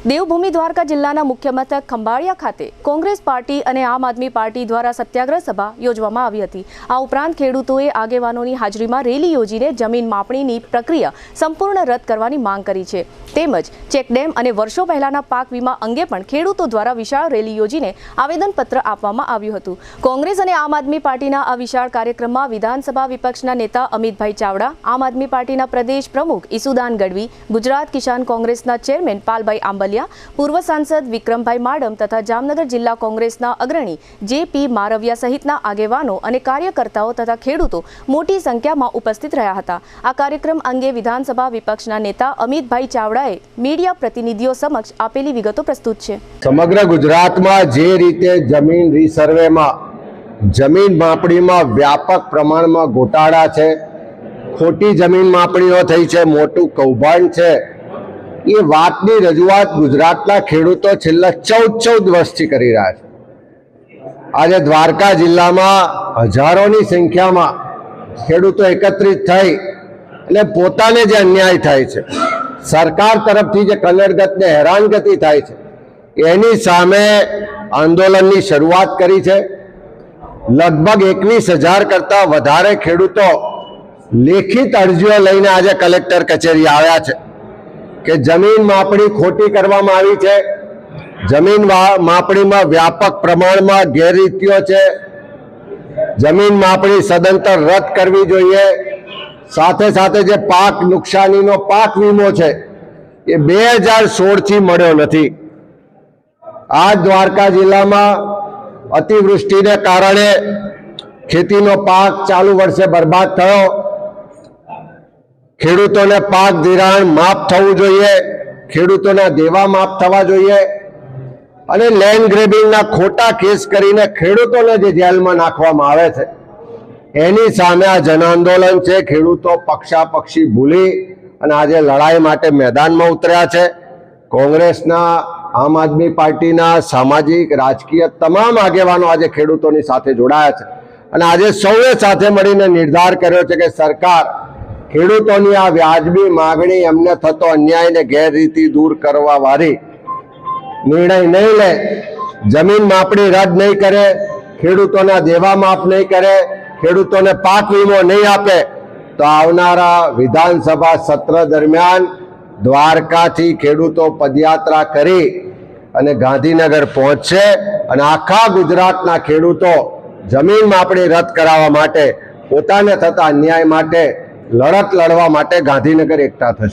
દેવભૂમિ દ્વારકા જિલ્લાના મુખ્ય મથક ખંભાળિયા ખાતે કોંગ્રેસ પાર્ટી અને આમ આદમી પાર્ટી દ્વારા સત્યાગ્રહ સભા યોજવામાં આવી હતી। આ ઉપરાંત ખેડૂતોએ આગેવાનોની હાજરીમાં રેલી યોજીને જમીન માપણીની પ્રક્રિયા સંપૂર્ણ રદ કરવાની માંગ કરી છે। તેમજ ચેકડેમ અને વર્ષો પહેલાના પાક વીમા અંગે પણ ખેડૂતો દ્વારા વિશાળ રેલી યોજીને આવેદનપત્ર આપવામાં આવ્યું હતું। કોંગ્રેસ અને આમ આદમી પાર્ટીના આ વિશાળ કાર્યક્રમમાં વિધાનસભા વિપક્ષના નેતા અમિતભાઈ ચાવડા, આમ આદમી પાર્ટીના પ્રદેશ પ્રમુખ ઈસુદાન ગઢવી, ગુજરાત કિસાન કોંગ્રેસના ચેરમેન પાલભાઈ આંબલિયા, પૂર્વ સાંસદ વિક્રમભાઈ માડમ તથા જામનગર જિલ્લા કોંગ્રેસના અગ્રણી જે.પી. મારવિયા સહિતના આગેવાનો અને કાર્યકર્તાઓ તથા ખેડૂતો મોટી સંખ્યામાં ઉપસ્થિત રહ્યા હતા। આ કાર્યક્રમ અંગે વિધાનસભા વિપક્ષના નેતા અમિતભાઈ ચાવડાએ મીડિયા પ્રતિનિધિઓ સમક્ષ આપેલી વિગતો પ્રસ્તુત છે। સમગ્ર ગુજરાતમાં જે રીતે જમીન રીસર્વેમાં, જમીન માપણીમાં વ્યાપક પ્રમાણમાં ગોટાળા છે, ખોટી જમીન માપણીઓ થઈ છે, મોટું કૌભાંડ છે, એ વાતની રજૂઆત ગુજરાતના ખેડૂતો છેલ્લા 14 વર્ષથી કરી રહ્યા છે। આજે દ્વારકા જિલ્લામાં હજારોની સંખ્યામાં ખેડૂતો એકત્રિત થઈ અને પોતાને જે અન્યાય થાય છે, સરકાર તરફથી જે કનડગત ને હેરાનગતિ થાય છે, એની સામે આંદોલનની શરૂઆત કરી છે। લગભગ 21,000 કરતા વધારે ખેડૂતો લેખિત અરજીઓ લઈને આજે કલેક્ટર કચેરી આવ્યા છે કે જમીન માપણી ખોટી કરવામાં આવી છે, જમીન માપણીમાં વ્યાપક પ્રમાણમાં ગેરરીતિઓ છે, જમીન માપણી સદંતર રદ કરવી જોઈએ। સાથે સાથે જે પાક નુકસાનીનો પાક વીમો છે એ 2016 થી મળ્યો નથી। આ દ્વારકા જિલ્લામાં અતિવૃષ્ટિને કારણે ખેતીનો પાક ચાલુ વર્ષે બરબાદ થયો। ખેડૂતોને પાક ધિરાણ માફ થવું જોઈએ, ખેડૂતોના દેવા માફ થવા જોઈએ અને લેન્ડ ગ્રેબિંગના ખોટા કેસ કરીને ખેડૂતોને જે જેલમાં નાખવામાં આવે છે એની સામે આ જન આંદોલન છે। ખેડૂતો પક્ષાપક્ષી ભૂલી અને આજે લડાઈ માટે મેદાનમાં ઉતર્યા છે। કોંગ્રેસના, આમ આદમી પાર્ટીના, સામાજિક, રાજકીય તમામ આગેવાનો આજે ખેડૂતોની સાથે જોડાયા છે અને આજે સૌએ સાથે મળીને નિર્ધાર કર્યો છે કે સરકાર ખેડૂતોની આ વ્યાજબી માગણી, એમને થતો અન્યાય ને ગેરરીતિ દૂર કરવા વાળી નિર્ણય નહીં લે, જમીન માપણી રદ નહીં કરે, ખેડૂતોના દેવા માફ નહીં કરે, ખેડૂતોને પાક વીમો નહીં આપે તો આવનારા વિધાનસભા સત્ર દરમિયાન દ્વારકાથી ખેડૂતો પદયાત્રા કરી અને ગાંધીનગર પહોંચશે અને આખા ગુજરાતના ખેડૂતો જમીન માપણી રદ કરાવવા માટે, પોતાને થતા અન્યાય માટે લડત લડવા માટે ગાંધીનગર એકઠા થશે।